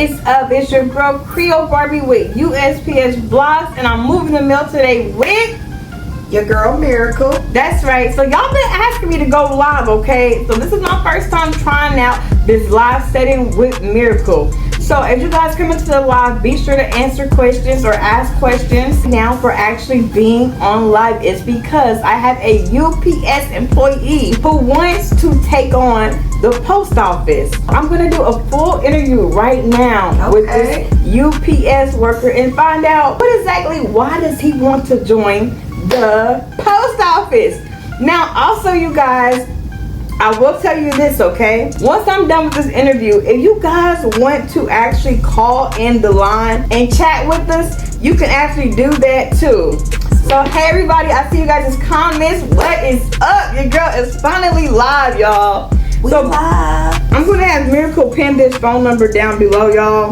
is up? It's your girl Creole Barbie with USPS Vlogs, and I'm moving the mail today with your girl Miracle. That's right. So y'all been asking me to go live, okay? So this is my first time trying out this live setting with Miracle. So as you guys come into the live, be sure to answer questions or ask questions. Now for actually being on live is because I have a UPS employee who wants to take on the post office. I'm gonna do a full interview right now with this UPS worker and find out why does he want to join the post office. Now also, you guys, I will tell you this, okay? Once I'm done with this interview, if you guys want to actually call in the line and chat with us, you can actually do that too. So hey everybody, I see you guys' comments. What is up? Your girl is finally live, y'all. We live. I'm gonna have Miracle pin this phone number down below, y'all,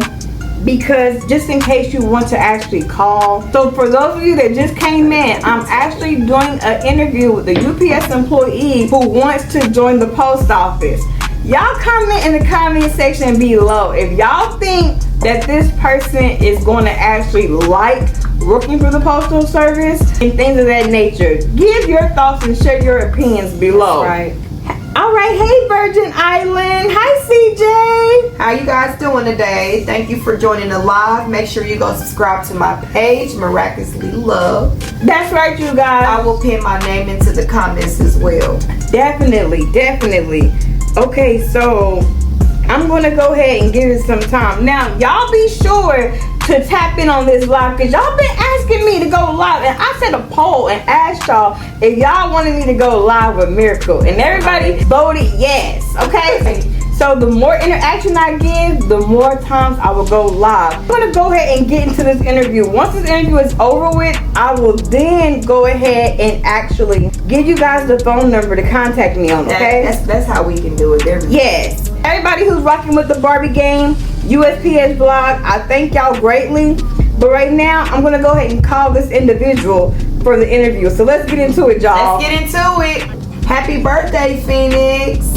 because just in case you want to actually call. So for those of you that just came in, I'm actually doing an interview with the UPS employee who wants to join the post office. Y'all comment in the comment section below if y'all think that this person is going to actually like working for the postal service and things of that nature. Give your thoughts and share your opinions below. That's right. All right, hey Virgin Island, hi CJ. How you guys doing today? Thank you for joining the live. Make sure you go subscribe to my page, Miraculously Love. That's right, you guys. I will pin my name into the comments as well. Definitely. Okay, so I'm gonna go ahead and give it some time. Now, y'all be sure to tap in on this live because y'all been asking me to go live, and I set a poll and asked y'all if y'all wanted me to go live with Miracle, and everybody voted yes. Okay. So the more interaction I give, the more times I will go live. I'm gonna go ahead and get into this interview. Once this interview is over with, I will then go ahead and actually give you guys the phone number to contact me on, okay? That's how we can do it. Yes. Everybody who's rocking with the Barbie game, USPS vlog, I thank y'all greatly. But right now, I'm gonna go ahead and call this individual for the interview. So let's get into it, y'all. Let's get into it. Happy birthday, Phoenix.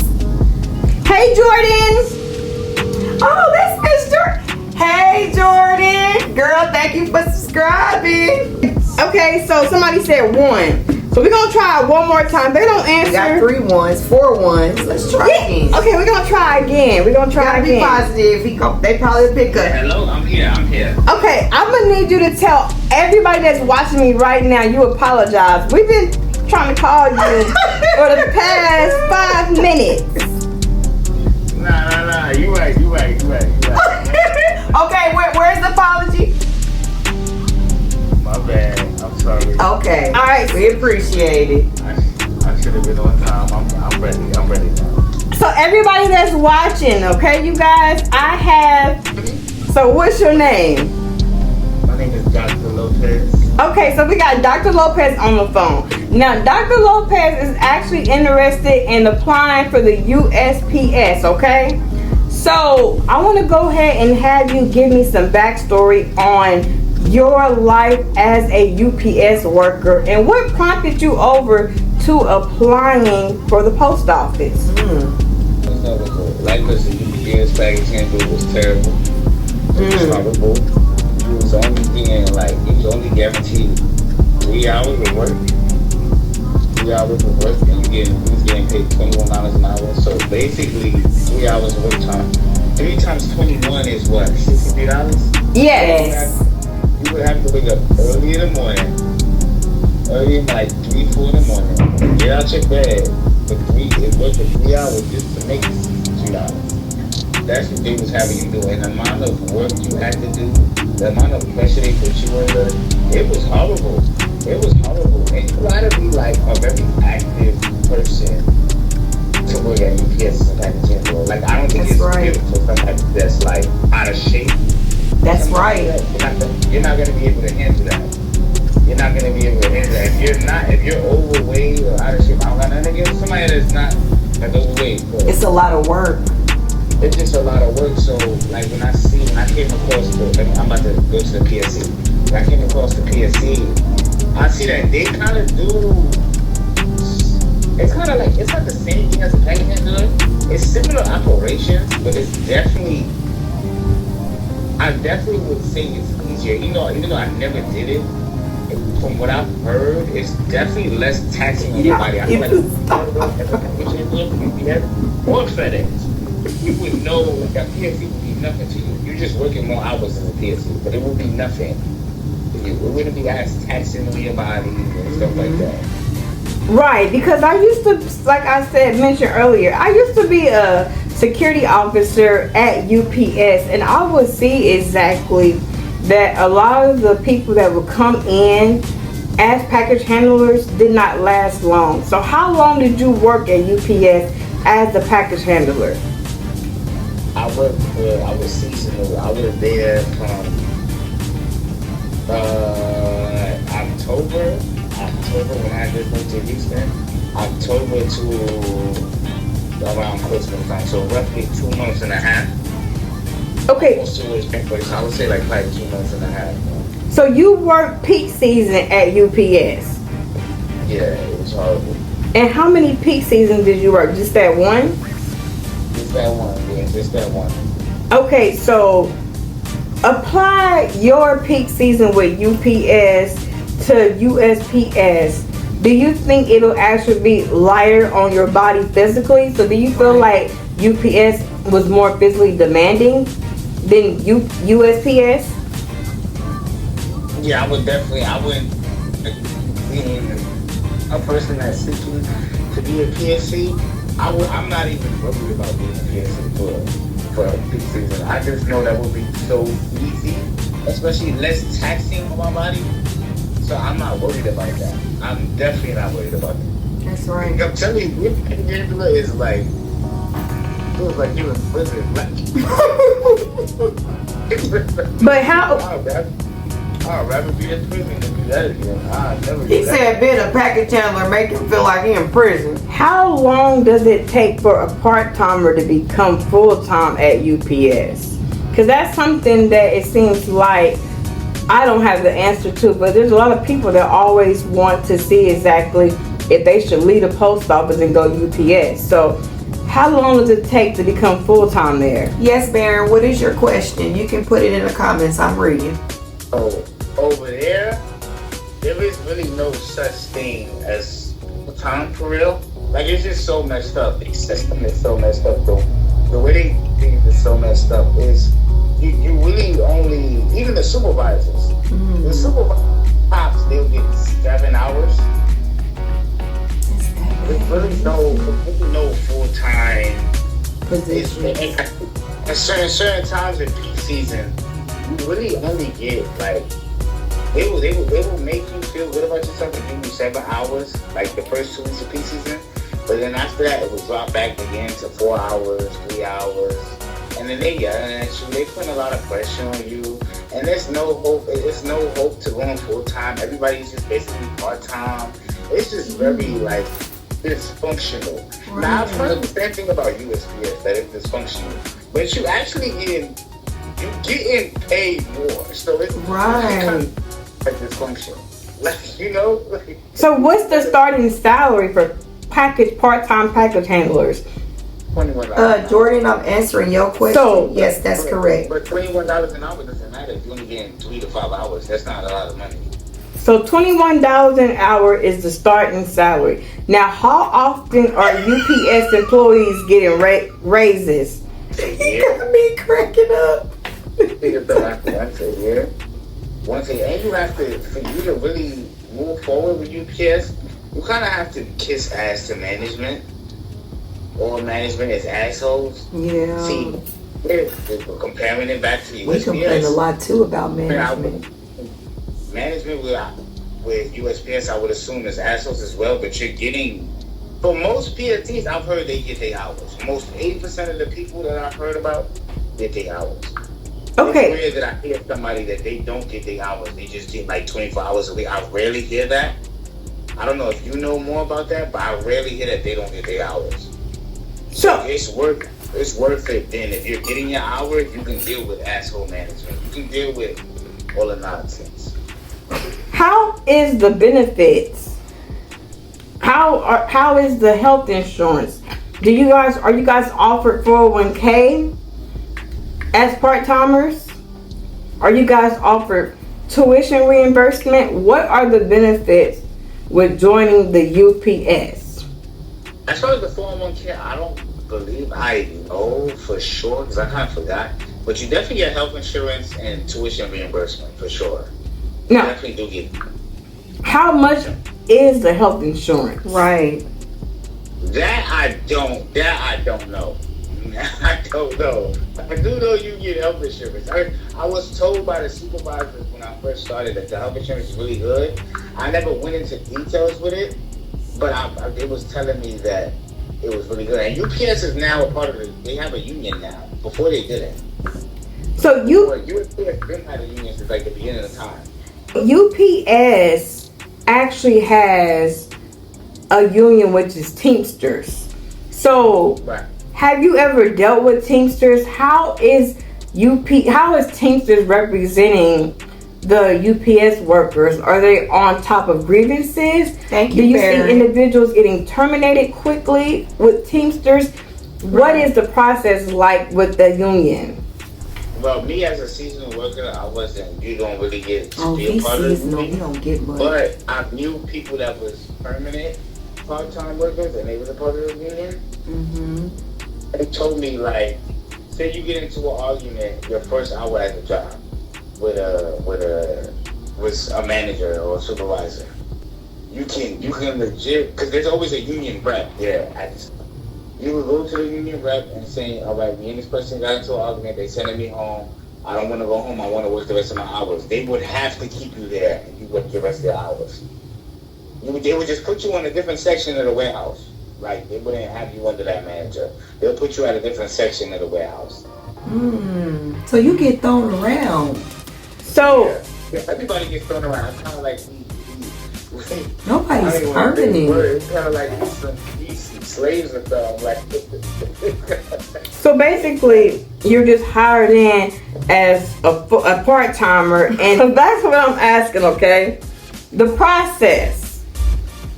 Hey, Jordan. Oh, that's Miss Jordan. Hey, Jordan. Girl, thank you for subscribing. Okay, so somebody said 1. So we're gonna try it one more time. They don't answer. We got 3 ones, 4 ones. Let's try again. Okay, we're gonna try again. We're gonna try again. Be positive. They probably pick up. Hello, I'm here. Okay, I'm gonna need you to tell everybody that's watching me right now you apologize. We've been trying to call you for the past 5 minutes. Nah. You right. Okay, where's the apology? My bad. I'm sorry. Okay. All right. We appreciate it. I should have been on time. I'm ready. I'm ready now. So everybody that's watching, okay, you guys, I have. So what's your name? My name is Dr. Lopez. Okay, so we got Dr. Lopez on the phone. Now, Dr. Lopez is actually interested in applying for the USPS, okay? So I want to go ahead and have you give me some backstory on your life as a UPS worker and what prompted you over to applying for the post office. Life as a UPS package handler was terrible. It was horrible. You was only being you was only guaranteed 3 hours of work. 3 hours of work, and you was getting paid $21 an hour. So basically, 3 hours of work time. 3 times 21 is what? $63? Yes. You would have to wake up early in the morning, early in 3, 4 in the morning, get out your bed and work for 3 hours just to make $3. That's what they was having you do, and the amount of work you had to do, the amount of pressure they put you under, it was horrible. It was horrible, and you gotta be a very active person to work at UPS as a package handler. I don't think it's good for somebody that's out of shape. That's right. You're not gonna be able to handle that. You're not gonna be able to handle that. If you're overweight or out of shape, I don't got nothing against somebody that's overweight. It's a lot of work. It's just a lot of work. So when I came across I'm about to go to the PSC. When I came across the PSC, I see that they kind of do. It's kind of it's not the same thing as a package handler. It's similar operations, but it's definitely I definitely would say it's easier. Even though I never did it, from what I've heard, it's definitely less taxing on your body. I feel like if you had or FedEx, you would know like a PSC would be nothing to you. You're just working more hours as a PSC, but it would be nothing. It wouldn't be as taxing on your body and stuff like that. Right, because I used to, like I mentioned earlier, I used to be a security officer at UPS, and I would see exactly that a lot of the people that would come in as package handlers did not last long. So how long did you work at UPS as the package handler? I was seasonal. I was there from October when I just went to Houston, October to around Christmas time. So roughly 2 months and a half. Okay. I would say like 2 months and a half. So you worked peak season at UPS? Yeah, it was horrible. And how many peak seasons did you work? Just that one? Just that one, yeah, just that one. Okay, so apply your peak season with UPS to USPS. Do you think it'll actually be lighter on your body physically? So do you feel like UPS was more physically demanding than USPS? Yeah, I wouldn't, being a person that's seeking to be a PSC, I'm not even worried about being a PSC for peak season. I just know that would be so easy, especially less taxing on my body. So I'm not worried about that. I'm definitely not worried about that. That's right. I'm telling you, Angela is like, feels like you in prison. But how? I'd rather be in prison than do that again. I'd never do He that. said being a package handler make him feel like he in prison. How long does it take for a part-timer to become full-time at UPS? Because that's something that it seems like I don't have the answer to, but there's a lot of people that always want to see exactly if they should leave the post office and go UPS. So how long does it take to become full-time there? Yes, Baron, what is your question? You can put it in the comments. I'm reading. Oh, over there is really no such thing as time for real. Like, it's just so messed up. The system is so messed up, though. The way they do things is so messed up. Is you really only, even the supervisors, the supervisors, they'll get 7 hours. There's really no full-time Position. At certain times in peak season, you really only get like they will make you feel good about yourself and give you 7 hours, like the first 2 weeks of peak season. But then after that, it will drop back again to 4 hours, 3 hours, and then they yelling at you. They put a lot of pressure on you, and there's no hope. There's no hope to going full time. Everybody's just basically part time. It's just very like dysfunctional. Right. Now I've heard the same thing about USPS, that it's dysfunctional, but you actually getting paid more, so it's kind of like dysfunctional. Like, So what's the starting salary for part-time package handlers? $21. Jordan, I'm answering your question. So- yes, that's correct. But $21 an hour doesn't matter if you're only getting 3 to 5 hours. That's not a lot of money. So $21 an hour is the starting salary. Now, how often are UPS employees getting raises? He got me cracking up. Once a year. And you have to, for you to really move forward with UPS, you kind of have to kiss ass to management. All management is assholes. Yeah. See, they're comparing it back to USPS. We complain a lot too about management. Management with USPS, I would assume, is assholes as well, but you're getting, for most PSTs, I've heard they get their hours. Most 80% of the people that I've heard about get their hours. Okay. It's weird that I hear somebody that they don't get their hours. They just get like 24 hours a week. I rarely hear that. I don't know if you know more about that, but I rarely hear that they don't get their hours. So it's worth it then. If you're getting your hours, you can deal with asshole management. You can deal with all the nonsense. How is the benefits? How is the health insurance? Are you guys offered 401k as part-timers? Are you guys offered tuition reimbursement? What are the benefits with joining the UPS? As far as the 401k, I don't believe I know for sure because I kind of forgot. But you definitely get health insurance and tuition reimbursement for sure. You Now, definitely do get. how much is the health insurance? Right. That I don't know. I don't know. I do know you get health insurance. I was told by the supervisors when I first started that the health insurance is really good. I never went into details with it, but it was telling me that it was really good. And UPS is now a part of it. They have a union now. Before they didn't. So UPS been had a union since like the beginning of time. UPS actually has a union, which is Teamsters. So, Right. have you ever dealt with Teamsters? How is Teamsters representing the UPS workers? Are they on top of grievances? Thank Do you, you Barry. see individuals getting terminated quickly with Teamsters? What is the process like with the union? Well, me as a seasonal worker, I wasn't. You don't really get to Oh, be a he's part of the seasonal. union. You don't get much. But I knew people that was permanent part-time workers, and they was a part of the union. Mm-hmm. They told me like, say you get into an argument your first hour at the job with a manager or a supervisor. You can legit because there's always a union rep there at this. You would go to the union rep and say, all right, me and this person got into an argument, they sending me home. I don't want to go home, I want to work the rest of my hours. They would have to keep you there and you work the rest of your hours. They would just put you on a different section of the warehouse. Like, they wouldn't have you under that manager. They'll put you at a different section of the warehouse. So you get thrown around. So, Yeah, everybody gets thrown around. It's kind of like Nobody's permanent. It's kind of like these slaves or something. Like, so basically, you're just hired in as a part-timer, and that's what I'm asking, okay? The process.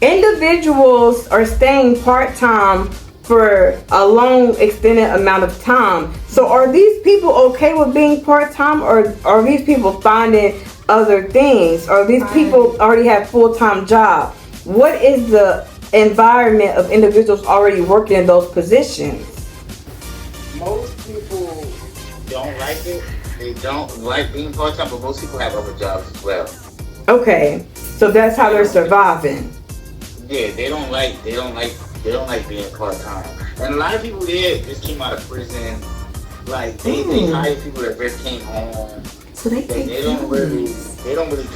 Individuals are staying part-time for a long, extended amount of time. So are these people okay with being part-time, or are these people finding other things? Or these people already have full-time jobs? What is the environment of individuals already working in those positions? most people don't like it. They don't like being part-time, but most people have other jobs as well. Okay, so that's how they're surviving. Yeah, they don't like being part-time. And a lot of people there just came out of prison. Like they hire people that just came home. So they take They don't really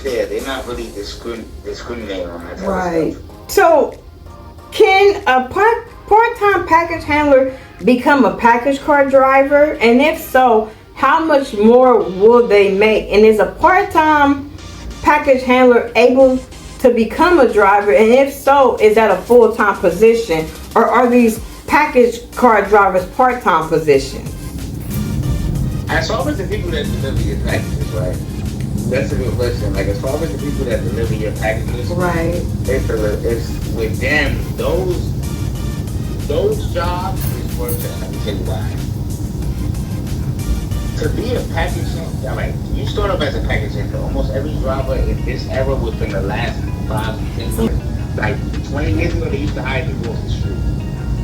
care. They're not really discriminating on that type Right. of stuff. So, can a part-time package handler become a package car driver? And if so, how much more will they make? And is a part-time package handler able to become a driver? And if so, is that a full-time position? Or are these package car drivers part-time positions? As far as the people that deliver your packages, right? That's a good question. Like, as far as the people that deliver your packages, Right. it's with them. Those jobs is worth it. Let me tell you why. To be a package handler, like you start off as a package handler. Almost every driver in this era within the last 5 to 10 years, like 20 years ago, they used to hire people off the street.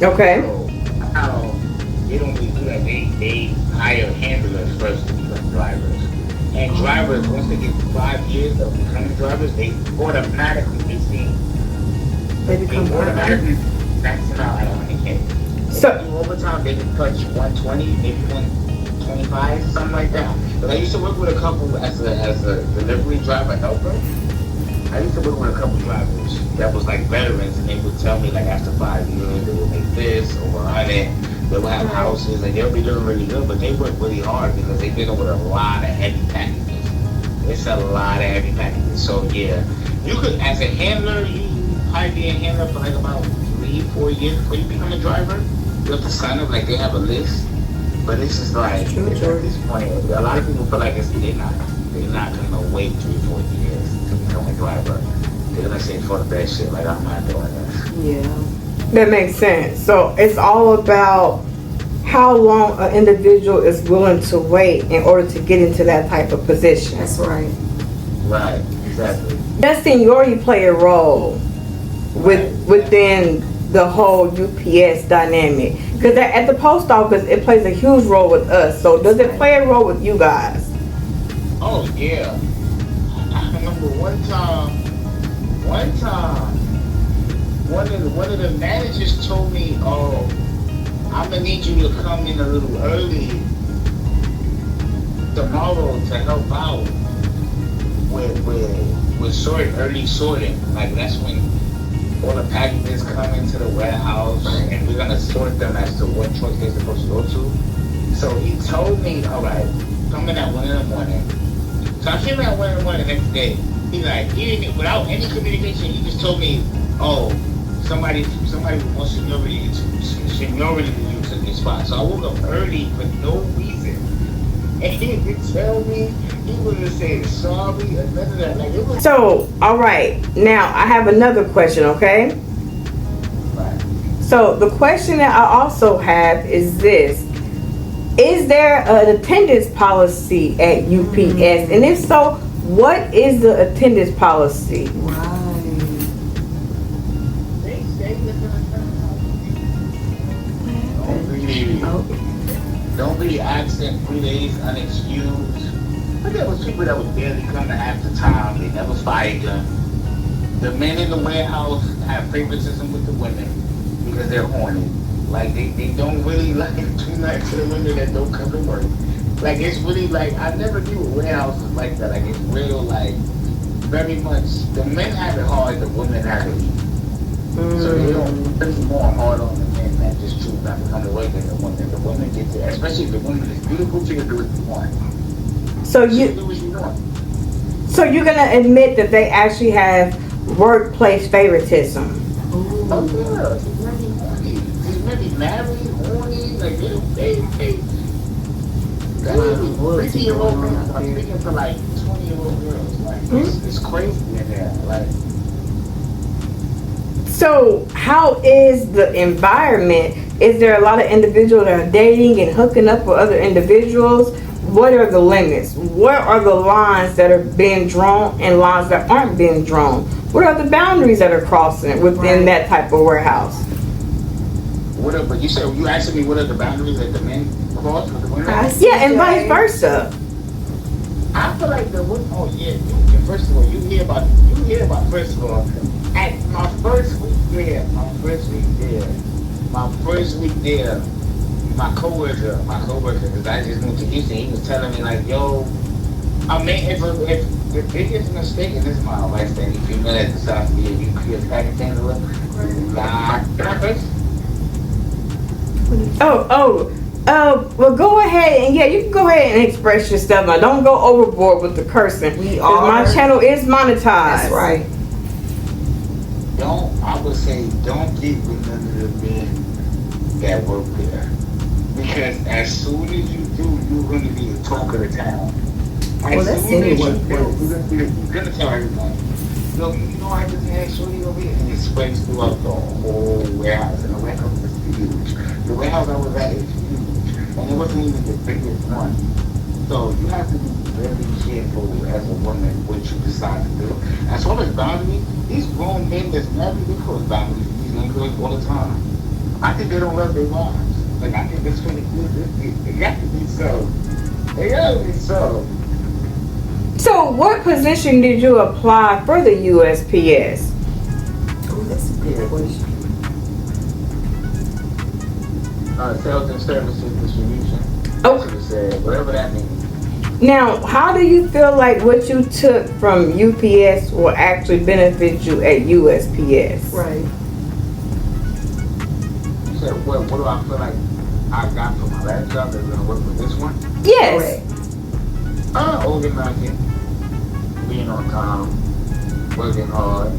Okay. So now they don't really do that. They hire handlers first to become drivers. And drivers, once they get 5 years of becoming drivers, they automatically automatically maxing out at 100K. So, If they do overtime, they can touch 120, maybe 125, something like that. But I used to work with a couple as a delivery driver helper. I used to work with a couple drivers that was like veterans, and they would tell me like after 5 years they would make this or 100. They would have houses and they'll be doing really good, but they work really hard because they've been with a lot of heavy packages. It's a lot of heavy packages. So yeah, you could, as a handler, you probably be a handler for like about 3-4 years before you become a driver. You have to sign up, like they have a list. But it's just like, at this point, a lot of people feel like they're not gonna wait 3-4 years to become a driver. They're gonna say for the best shit, like I'm not doing this. Yeah. that makes sense. So it's all about how long an individual is willing to wait in order to get into that type of position. That's right. Right, exactly. Does seniority play a role within the whole UPS dynamic? Because at the post office, it plays a huge role with us. So does it play a role with you guys? Oh yeah. I remember one time, one of the managers told me, "Oh, I'm gonna need you to come in a little early tomorrow to help out with early sorting. Like that's when all the packages come into the warehouse, and we're gonna sort them as to what truck they're supposed to go to." So he told me, "All right, come in at 1 in the morning." So I came in at 1 in the morning the next day. He like, he didn't, without any communication, he just told me, "Oh, somebody with more seniority than you took your spot." So I woke up early for no reason. And he didn't tell me, he wouldn't say sorry or none of that. Like, it was. So, all right. Now, I have another question, okay? Right. So, the question that I also have is this. Is there an attendance policy at UPS? And if so, what is the attendance policy? Right. They say don't be absent 3 days unexcused. But there was people that was barely coming half the time. They never fired them. The men in the warehouse have favoritism with the women because they're horny. Like they don't really like it too much to the women that don't come to work. Like it's really like I never knew a warehouse was like that. Like it's real like very much the men have it hard, the women have it easy. So they don't it's more hard on the men that just choose not to come to work than the women. The women get to, especially if the woman is beautiful, she can do what you want. So She can do what you want. So you're gonna admit that they actually have workplace favoritism? Oh yeah, she's maybe horny. She's maybe married, horny, like they 50-year-old girls are speaking to like 20-year-old girls. Like it's crazy in there. Like so how is the environment? Is there a lot of individuals that are dating and hooking up with other individuals? What are the limits? What are the lines that are being drawn and lines that aren't being drawn? What are the boundaries that are crossing within that type of warehouse? But you said you asking me what are the boundaries that the men cross with the women? Yeah, and vice versa. I feel like the women. Oh yeah. First of all, you hear about first of all. At my first week there, my coworker, because I just moved to Houston, he was telling me like, yo, I mean, if the biggest mistake, and this is my advice to any female at the South Korea, you create a package handler, can I first? Well, go ahead and you can go ahead and express yourself. Now, don't go overboard with the cursing. My channel is monetized. That's right. I would say, don't get with none of the men that work there. Because as soon as you do, you're going to be the talk of the town. Well, that's anyone. You're going to tell everybody. Yo, you know, I just had Shorty over here. And it spreads throughout the whole warehouse. And the warehouse is huge. The warehouse I was at is huge. And it wasn't even the biggest one. So you have to be very careful as a woman what you decide to do. As far as boundaries, these grown men that's married, they cross boundaries with these young girls all the time. I think they don't love their wives. Like I think that's really good. It got to be so. It got to be so. So, what position did you apply for the USPS? Oh, that's a good question. Sales and services distribution. Oh. That's what it said. Whatever that means. Now, how do you feel like what you took from UPS will actually benefit you at USPS? Right. You said, what do I feel like I got from my last job that's going to work with this one? Yes. Organizing, being on time, working hard.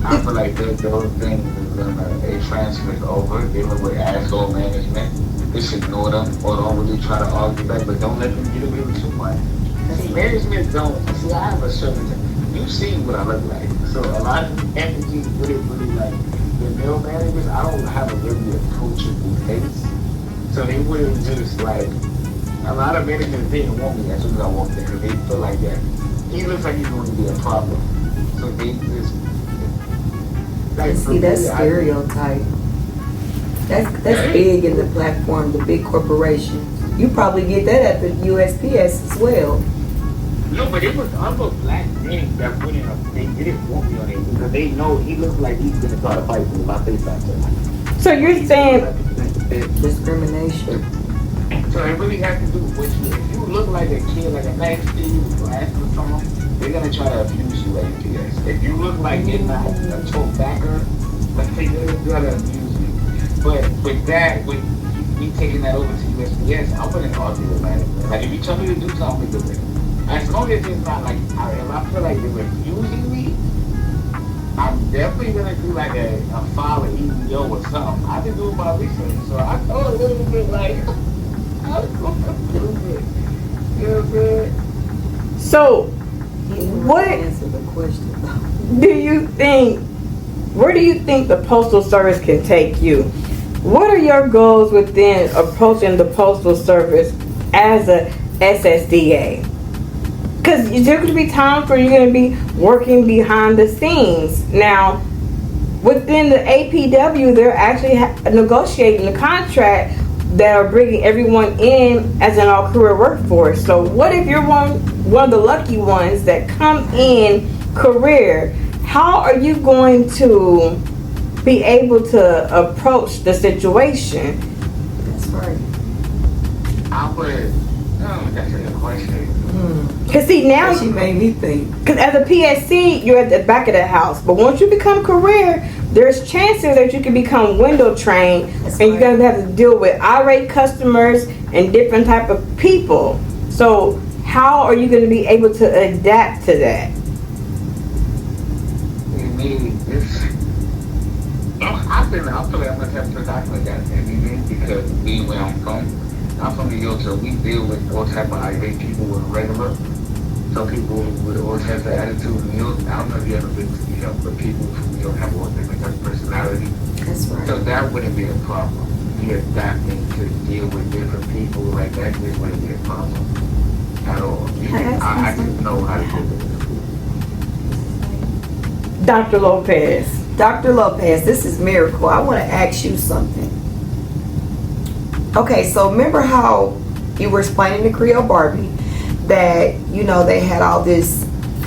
I feel like those things they transfer over, dealing with asshole management. Just ignore them or don't really try to argue back, but don't let them get away with too much. See, management don't. See, I have a certain. You've seen what I look like, so a lot of empathy really like the male managers, I don't have a really approachable face. So they wouldn't just like, a lot of managers didn't want me as soon as I walked in because they feel like that he looks like he's going to be a problem. So they just, like, See, that's stereotype. That's big in the platform, the big corporations. You probably get that at the USPS as well. No, but it was other black men that wouldn't have, they didn't want me on it because they know he looks like he's going to start a fight with my face out there. So you're saying Discrimination. So it really has to do with you. If you look like a kid, like a nice kid with glasses or something, they're gonna try to abuse you at UPS. If you look like you're not a tote backer, they're gonna abuse you. But with that, with me taking that over to USPS, I wouldn't argue with management. Like if you tell me to do something, do it. As long as it's not like, if I feel like they're abusing me, I'm definitely gonna do like a file of EEO or something. I've been doing my research, so I thought a little bit like, I was going to do it. You know what I'm saying? so. What Answer the question. do you think? Where do you think the postal service can take you? What are your goals within approaching the postal service as a SSDA? Because there's going to be times where you're going to be working behind the scenes. Now, within the APW, they're actually negotiating the contract that are bringing everyone in as an all-career workforce. So what if you're one of the lucky ones that come in career? How are you going to be able to approach the situation? That's right. I would, that's a good question. Because see now, She made me think. because as a PSC, you're at the back of the house. But once you become career, there's chances that you can become window trained, That's and you're right. gonna have to deal with irate customers and different type of people. So how are you going to be able to adapt to that? I feel like I'm gonna have to talk like that everything because being where I'm from New York, so we deal with all type of irate people with regular. Some people with all types of attitude in New York. I don't know if you ever been to New York, but people from New York have all different types of personality. That's right. So that wouldn't be a problem. You're adapting to deal with different people like that just wouldn't be a problem at all. I just know how to deal with it. Dr. Lopez. Dr. Lopez, this is Miracle. I want to ask you something. Okay, so remember how you were explaining to Creole Barbie that, you know, they had all this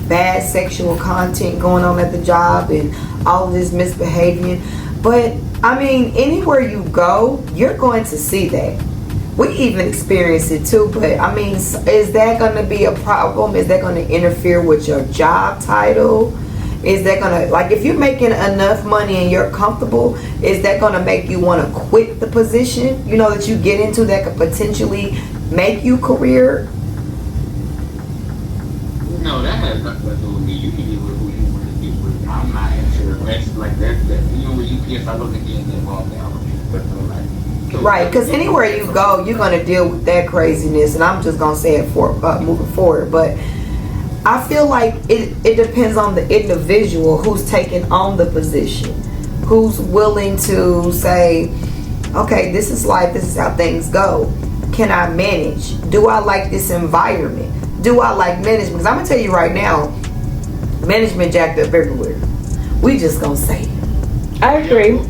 bad sexual content going on at the job and all of this misbehaving. But, I mean, anywhere you go, you're going to see that. We even experience it too, but, I mean, is that going to be a problem? Is that going to interfere with your job title? Is that gonna, like, if you're making enough money and you're comfortable, is that gonna make you want to quit the position, you know, that you get into that could potentially make you career? No, that has nothing to do with me. You can get with who you want to get with. I'm not into that's like that. Even with UPS, I look at getting involved now. But like, Right, because anywhere you go, you're gonna deal with that craziness, and I'm just gonna say it for moving forward, but. I feel like it depends on the individual who's taking on the position, who's willing to say, okay, this is life, this is how things go. Can I manage? Do I like this environment? Do I like management? Because I'm going to tell you right now, management jacked up everywhere. We just going to say it. I agree.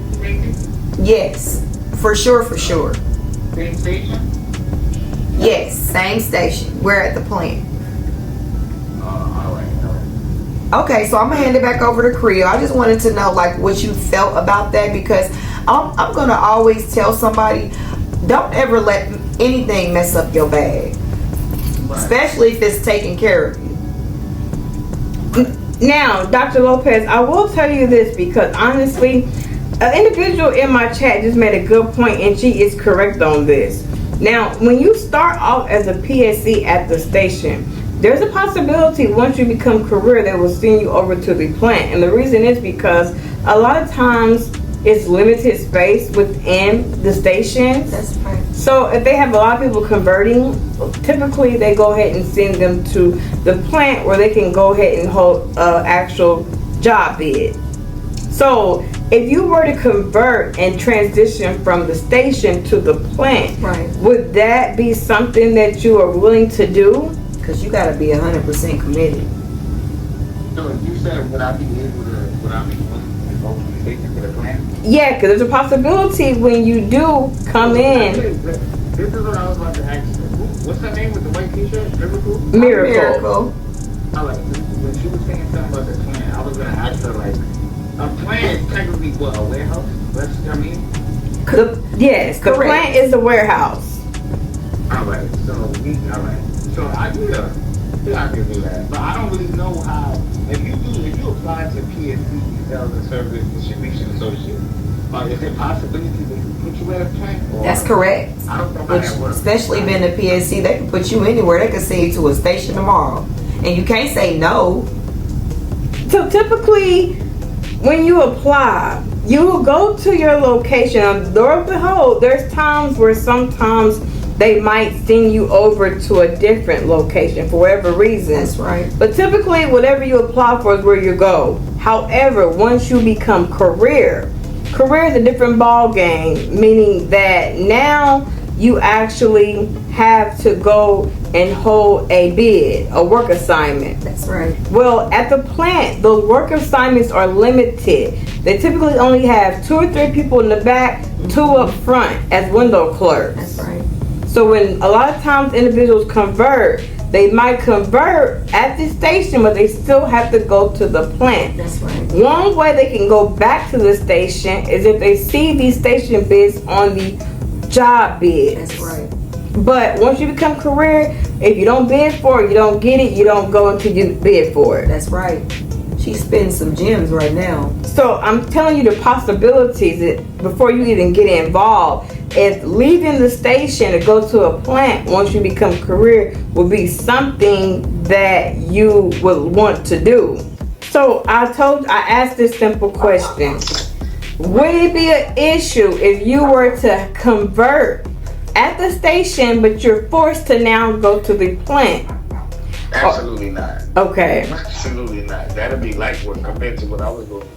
Yes, for sure, for sure. Same station? Yes, same station. We're at the plant. Okay, so I'm gonna hand it back over to Creole. I just wanted to know like what you felt about that, because I'm gonna always tell somebody, don't ever let anything mess up your bag, especially if it's taking care of you. Now, Dr. Lopez, I will tell you this because honestly, an individual in my chat just made a good point, and she is correct on this. Now, when you start off as a PSC at the station, there's a possibility once you become career they will send you over to the plant, and the reason is because a lot of times it's limited space within the stations. That's right. So if they have a lot of people converting, typically they go ahead and send them to the plant where they can go ahead and hold actual job bid. So if you were to convert and transition from the station to the plant, Right. would that be something that you are willing to do? Because you got to be 100% committed. So you said would I be willing to go from the station to the plant? Yeah, because there's a possibility when you do come in. This is what I was about to ask you. What's her name with the white t-shirt? Miracle? Miracle. Alright, when she was saying something about the plant, I was gonna ask her like, a plant is technically what, a warehouse? That's what I mean? Yes, the Correct. plant is a warehouse. Alright, so So I do that. Yeah, I can do that. But I don't really know how if you apply to PSC, sales and service distribution associate, is there a possibility they can put you at a plant? Or That's correct. I don't know how Which, that works. especially being a PSC, they can put you anywhere. They can send you to a station tomorrow. And you can't say no. So typically, when you apply, you will go to your location. Lo and behold, there's times where sometimes they might send you over to a different location for whatever reason. That's right. But typically, whatever you apply for is where you go. However, once you become career is a different ball game, meaning that now you actually have to go and hold a bid, a work assignment. That's right. Well, at the plant, the work assignments are limited. They typically only have 2 or 3 people in the back, 2 up front as window clerks. That's right. So when a lot of times individuals convert, they might convert at the station, but they still have to go to the plant. That's right. One way they can go back to the station is if they see these station bids on the job bids. That's right. But once you become career, if you don't bid for it, you don't get it, you don't go until you bid for it. That's right. She's spitting some gems right now. So I'm telling you the possibilities that before you even get involved, if leaving the station to go to a plant once you become career will be something that you would want to do. So I asked this simple question. Would it be an issue if you were to convert at the station, but you're forced to now go to the plant? Absolutely not. Okay. Absolutely not. That'd be light work compared to what I was doing.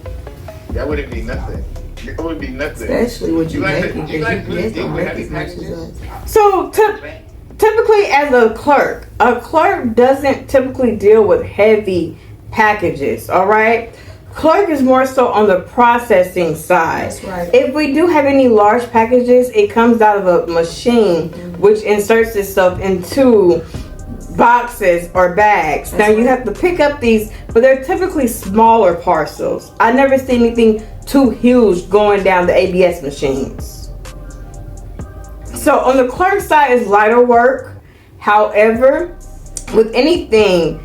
That wouldn't be nothing. It would be nothing. Especially what you making, You like because really UPS don't deal with make heavy as much as packages? us. So typically as a clerk doesn't typically deal with heavy packages, all right? Clerk is more so on the processing side. That's right. If we do have any large packages, it comes out of a machine which inserts itself into boxes or bags. That's now you right. have to pick up these, but they're typically smaller parcels. I never see anything too huge going down the ABS machines. So on the clerk side is lighter work. However, with anything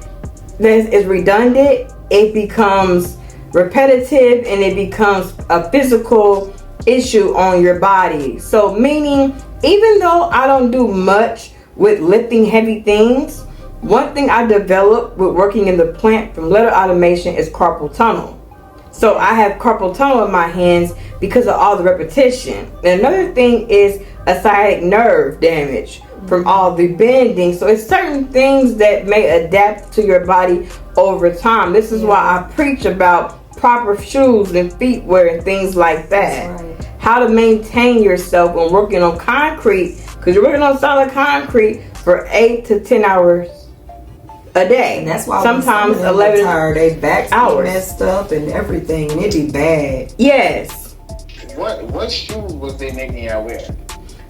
that is redundant, it becomes repetitive and it becomes a physical issue on your body. So meaning, even though I don't do much with lifting heavy things, one thing I developed with working in the plant from letter automation is carpal tunnel. So I have carpal tunnel in my hands because of all the repetition. And another thing is a sciatic nerve damage from all the bending. So it's certain things that may adapt to your body over time. This is why I preach about proper shoes and feet wear and things like that. That's right. How to maintain yourself when working on concrete, because you're working on solid concrete for 8 to 10 hours a day. And that's why sometimes when some of them 11 get tired, they backs be hours. messed up and everything, and it'd be bad. Yes. What shoes was they making y'all wear?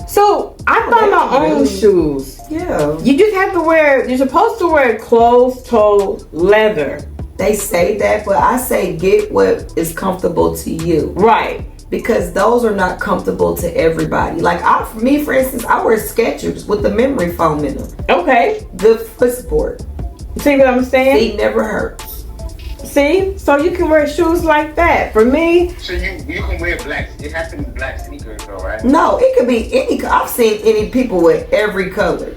So I found my own really- shoes. Yeah. You just have to wear, you're supposed to wear closed-toe leather. They say that, but I say get what is comfortable to you. Right. Because those are not comfortable to everybody. Like for instance, I wear Skechers with the memory foam in them. Okay. Good foot support. See what I'm saying? Feet never hurts. See? So you can wear shoes like that. For me, So you can wear black. It has to be black sneakers though, right? No, it could be any. I've seen any people with every color.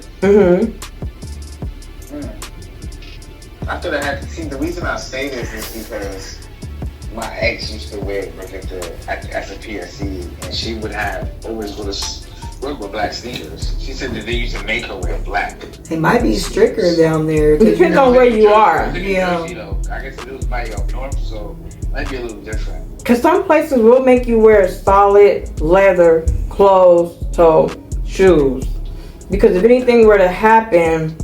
I thought I had to see. The reason I say this is because my ex used to work as a PSC, and she would always work with black sneakers. She said that they used to make her wear black. They might be stricter down there. 'Cause, Depends on where you are. Yeah. I guess it was by up north, so it might be a little different. Because some places will make you wear solid leather, closed-toe shoes. Because if anything were to happen,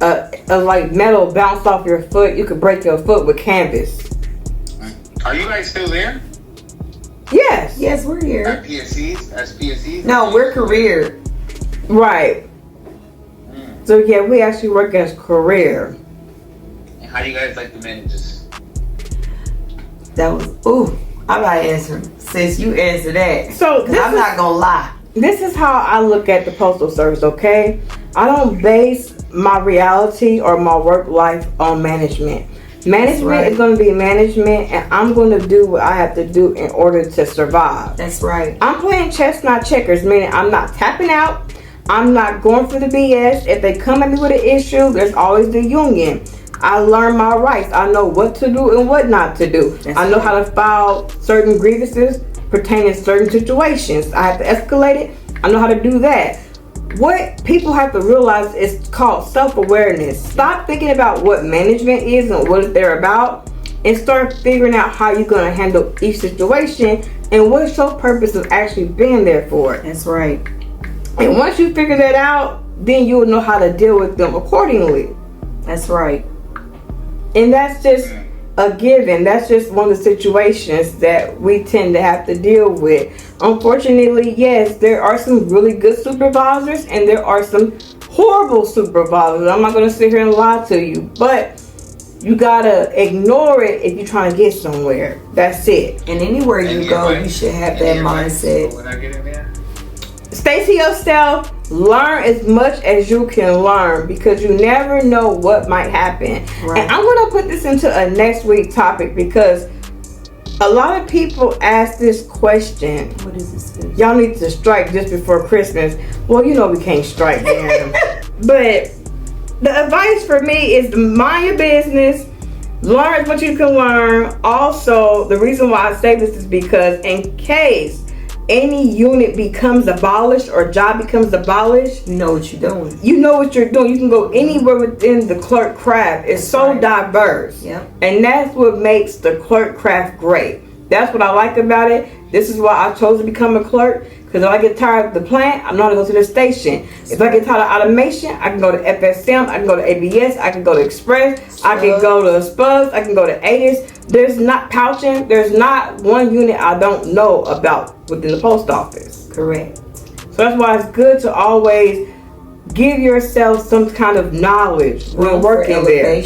like metal bounce off your foot, you could break your foot with canvas. Are you guys still there? Yes. Yes, we're here. At PSCs? As PSCs? No, we're career. Right. So yeah, we actually work as career. And how do you guys like the managers? That was, ooh, I'm not answering. Sis, you answer that. So this I'm not gonna lie. This is how I look at the Postal Service, okay? I don't base my reality or my work life on management. Management is going to be management, and I'm going to do what I have to do in order to survive. That's right. I'm playing chess, not checkers, meaning I'm not tapping out. I'm not going for the BS. If they come at me with an issue, there's always the union. I learn my rights. I know what to do and what not to do. I know how to file certain grievances pertaining to certain situations. I have to escalate it. I know how to do that. What people have to realize is called self-awareness. Stop thinking about what management is and what they're about, and start figuring out how you're going to handle each situation and what's your purpose of actually being there for it. That's right. And once you figure that out, then you'll know how to deal with them accordingly. That's right. And that's just a given. That's just one of the situations that we tend to have to deal with. Unfortunately, yes, there are some really good supervisors and there are some horrible supervisors. I'm not going to sit here and lie to you, but you gotta ignore it if you're trying to get somewhere. That's it. And anywhere you go, you should have that mindset. When I get in there? Stay to yourself. Learn as much as you can learn, because you never know what might happen. Right. And I'm going to put this into a next week topic, because a lot of people ask this question. What is this? Y'all need to strike just before Christmas. Well, you know we can't strike then. But the advice for me is to mind your business. Learn as much as you can learn. Also, the reason why I say this is because in case any unit becomes abolished or job becomes abolished, You know what you're doing. you know what you're doing. You can go anywhere within the clerk craft. It's so diverse. Yep. And that's what makes the clerk craft great. That's what I like about it. This is why I chose to become a clerk. Because if I get tired of the plant, I'm not going to go to the station. If I get tired of automation, I can go to FSM, I can go to ABS, I can go to Express, I can go to Spubs, I can go to ATIS. There's not pouching. There's not one unit I don't know about within the post office. Correct. So that's why it's good to always give yourself some kind of knowledge when working there.